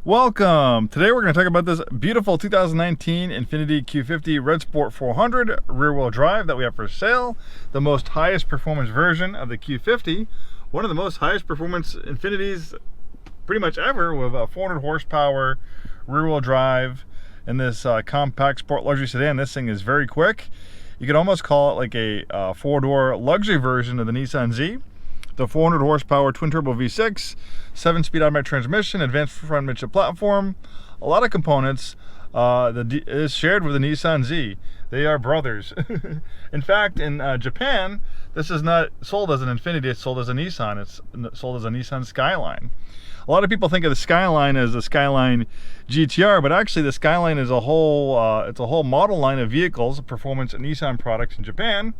Welcome! Today we're going to talk about this beautiful 2019 Infiniti Q50 Red Sport 400 rear-wheel drive that we have for sale. The most highest performance version of the Q50. One of the most highest performance Infinitis pretty much ever, with a 400 horsepower rear-wheel drive in this compact sport luxury sedan. This thing is very quick. You could almost call it like a four-door luxury version of the Nissan Z. The 400 horsepower twin-turbo V6, 7-speed automatic transmission, advanced front midship platform, a lot of components is shared with the Nissan Z. They are brothers. In fact, in Japan, this is not sold as an Infiniti, it's sold as a Nissan. It's sold as a Nissan Skyline. A lot of people think of the Skyline as the Skyline GTR, but actually the Skyline is a whole it's a whole model line of vehicles, performance Nissan products in Japan.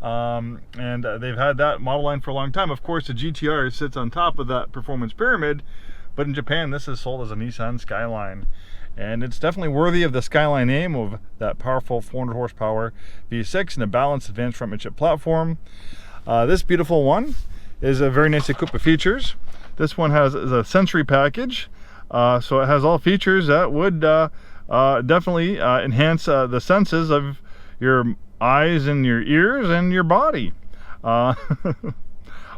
And they've had that model line for a long time. Of course, the GTR sits on top of that performance pyramid, but in Japan this is sold as a Nissan Skyline, and it's definitely worthy of the Skyline name, of that powerful 400 horsepower V6 and a balanced advanced front midship platform. This beautiful one is a very nice equipped with features. This one has a sensory package, so it has all features that would definitely enhance the senses of your eyes and your ears and your body.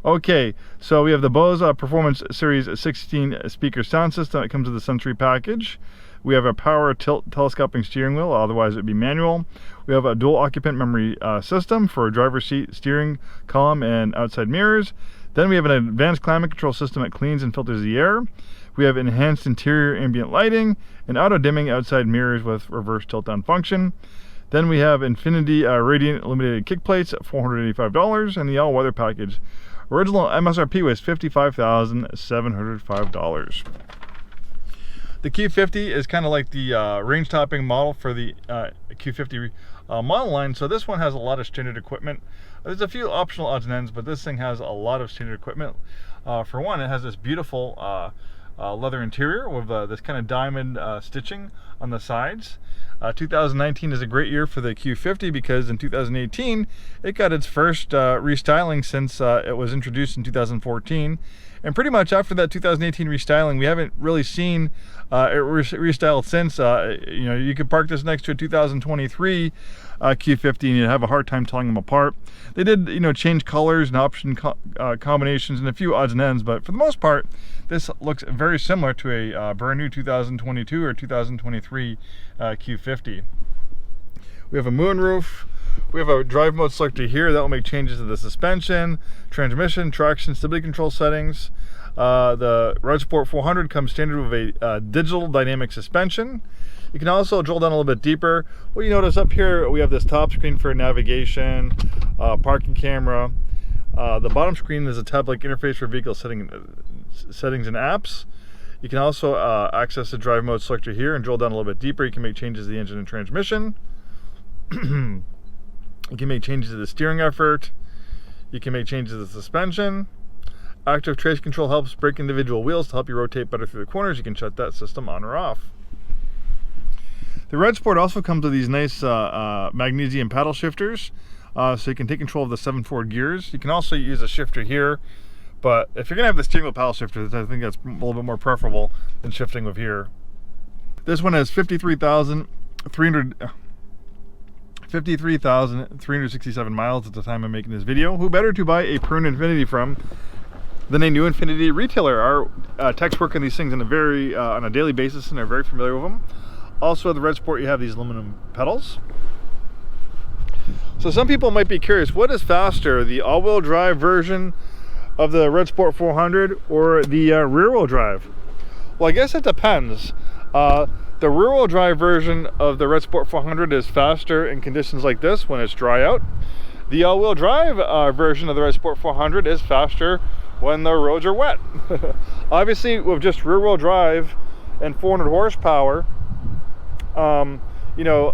Okay, so we have the Bose Performance Series 16 speaker sound system that comes with the sensory package. We have a power tilt telescoping steering wheel, otherwise it would be manual. We have a dual occupant memory system for a driver's seat, steering column, and outside mirrors. Then we have an advanced climate control system that cleans and filters the air. We have enhanced interior ambient lighting and auto dimming outside mirrors with reverse tilt down function. Then we have Infiniti Radiant Illuminated kick plates at $485, and the all-weather package. Original MSRP was $55,705. The Q50 is kind of like the range-topping model for the Q50 model line, so this one has a lot of standard equipment. There's a few optional odds and ends, but this thing has a lot of standard equipment. For one, it has this beautiful leather interior with this kind of diamond stitching on the sides. 2019 is a great year for the Q50 because in 2018 it got its first restyling since it was introduced in 2014, and pretty much after that 2018 restyling we haven't really seen it restyled since. You know, you could park this next to a 2023 Q50 and you'd have a hard time telling them apart. They did, you know, change colors and option combinations and a few odds and ends, but for the most part this looks very similar to a brand new 2022 or 2023 Q50. We have a moonroof. We have a drive mode selector here that will make changes to the suspension, transmission, traction, stability control settings. The Red Sport 400 comes standard with a digital dynamic suspension. You can also drill down a little bit deeper. What you notice up here, we have this top screen for navigation, parking camera. The bottom screen is a tab-like interface for vehicle settings and apps. You can also access the drive mode selector here and drill down a little bit deeper. You can make changes to the engine and transmission. You can make changes to the steering effort. You can make changes to the suspension. Active traction control helps brake individual wheels to help you rotate better through the corners. You can shut that system on or off. The Red Sport also comes with these nice magnesium paddle shifters, so you can take control of the 7 forward gears. You can also use a shifter here, but if you're going to have the steering wheel paddle shifter, I think that's a little bit more preferable than shifting with here. This one has 53,367 miles at the time I'm making this video. Who better to buy a pruned Infiniti from than a new Infiniti retailer? Our techs work on these things on a daily basis and are very familiar with them. Also, the Red Sport, you have these aluminum pedals. So some people might be curious, what is faster, the all-wheel drive version of the Red Sport 400 or the rear-wheel drive? Well, I guess it depends. The rear-wheel drive version of the Red Sport 400 is faster in conditions like this when it's dry out. The all-wheel drive version of the Red Sport 400 is faster when the roads are wet. Obviously, with just rear-wheel drive and 400 horsepower, you know,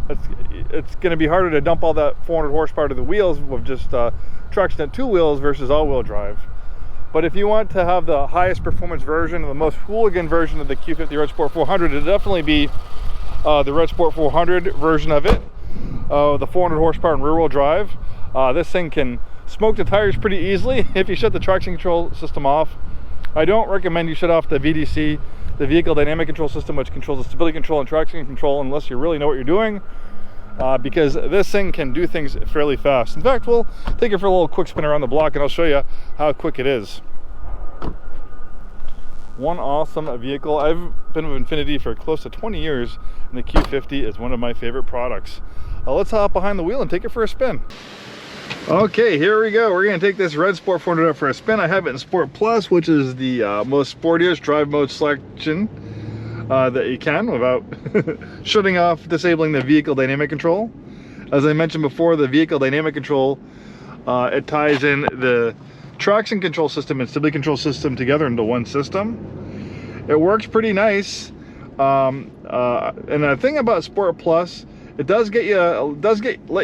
it's going to be harder to dump all that 400 horsepower to the wheels with just traction at 2 wheels versus all-wheel drive. But if you want to have the highest performance version, the most hooligan version of the Q50 Red Sport 400, it'd definitely be the Red Sport 400 version of it, the 400 horsepower and rear-wheel drive. This thing can smoke the tires pretty easily if you shut the traction control system off. I don't recommend you shut off the VDC the vehicle dynamic control system, which controls the stability control and traction control, unless you really know what you're doing, because this thing can do things fairly fast. In fact, we'll take it for a little quick spin around the block and I'll show you how quick it is. One awesome vehicle. I've been with Infiniti for close to 20 years, and the Q50 is one of my favorite products. Let's hop behind the wheel and take it for a spin. Okay, here we go. We're going to take this red Sport 400 out for a spin. I have it in Sport Plus, which is the most sportiest drive mode selection that you can without shutting off, disabling the vehicle dynamic control. As I mentioned before, the vehicle dynamic control, it ties in the traction control system and stability control system together into one system. It works pretty nice. And the thing about Sport Plus, it does let you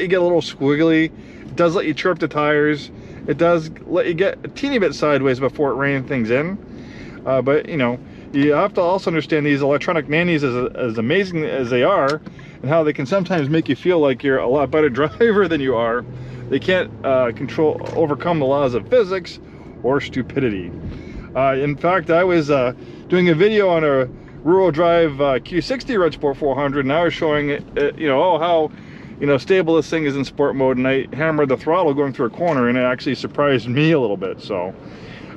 get a little squiggly. It does let you chirp the tires. It does let you get a teeny bit sideways before it reining things in. But you know, you have to also understand these electronic nannies, as amazing as they are, and how they can sometimes make you feel like you're a lot better driver than you are. They can't overcome the laws of physics or stupidity. In fact, I was doing a video on a rural drive Q60 Red Sport 400, and I was showing it, you know, how stable this thing is in sport mode, and I hammered the throttle going through a corner, and it actually surprised me a little bit. So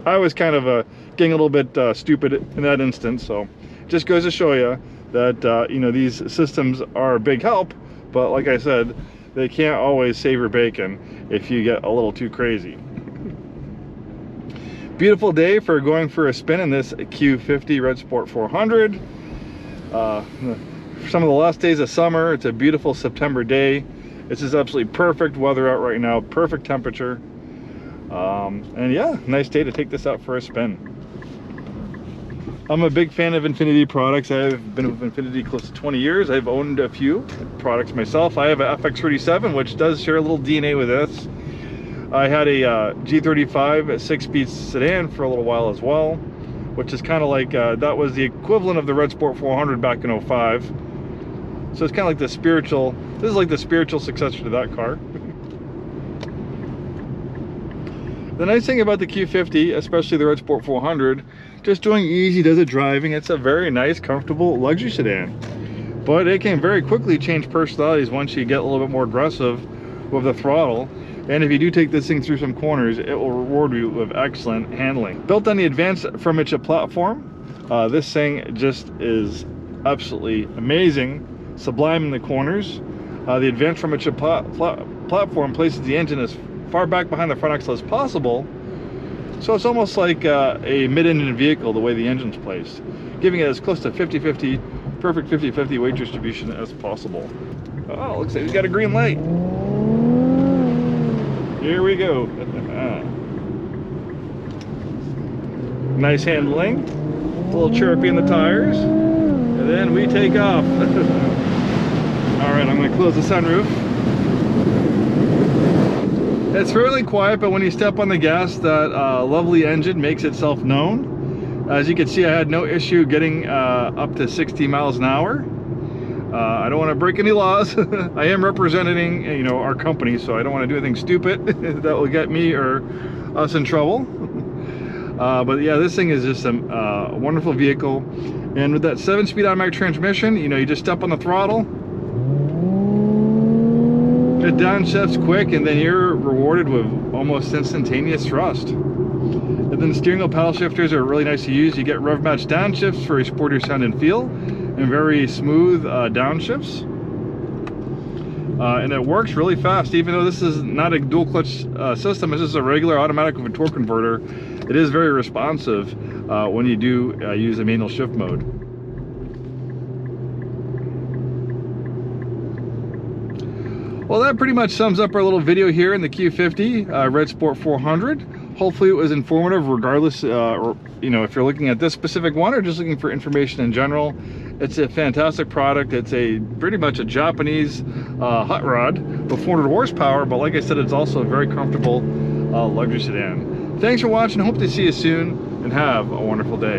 I was kind of getting a little bit stupid in that instance. So it just goes to show you that these systems are a big help, but like I said, they can't always save your bacon if you get a little too crazy. Beautiful day for going for a spin in this Q50 Red Sport 400. Some of the last days of summer, it's a beautiful September day. This is absolutely perfect weather out right now, perfect temperature. And yeah, nice day to take this out for a spin. I'm a big fan of Infiniti products. I've been with Infiniti close to 20 years. I've owned a few products myself. I have an FX37, which does share a little DNA with this. I had a G35 6-speed sedan for a little while as well, which is kind of like, that was the equivalent of the Red Sport 400 back in 05. So it's kind of like the spiritual, this is like the spiritual successor to that car. The nice thing about the Q50, especially the Red Sport 400, just doing easy does it driving, it's a very nice, comfortable luxury sedan. But it can very quickly change personalities once you get a little bit more aggressive with the throttle. And if you do take this thing through some corners, it will reward you with excellent handling. Built on the advanced Infiniti platform, this thing just is absolutely amazing, sublime in the corners. The advanced Infiniti platform places the engine as far back behind the front axle as possible, so it's almost like a mid-engine vehicle the way the engine's placed, giving it as close to 50-50, perfect 50-50 weight distribution as possible. Oh, looks like we got a green light. Here we go. Nice handling, a little chirpy in the tires, and then we take off. All right, I'm going to close the sunroof. It's fairly quiet, but when you step on the gas, that lovely engine makes itself known. As you can see, I had no issue getting up to 60 miles an hour. I don't want to break any laws. I am representing, our company, so I don't want to do anything stupid that will get me or us in trouble. But yeah, this thing is just a wonderful vehicle. And with that 7-speed automatic transmission, you just step on the throttle, it downshifts quick, and then you're rewarded with almost instantaneous thrust. And then the steering wheel paddle shifters are really nice to use. You get rev match downshifts for a sportier sound and feel, and very smooth downshifts. And it works really fast, even though this is not a dual clutch system. It's just a regular automatic with a torque converter. It is very responsive when you do use a manual shift mode. Well, that pretty much sums up our little video here in the Q50 Red Sport 400. Hopefully it was informative regardless, if you're looking at this specific one or just looking for information in general. It's a fantastic product. It's pretty much a Japanese hot rod with 400 horsepower, but like I said, it's also a very comfortable luxury sedan. Thanks for watching. Hope to see you soon, and have a wonderful day.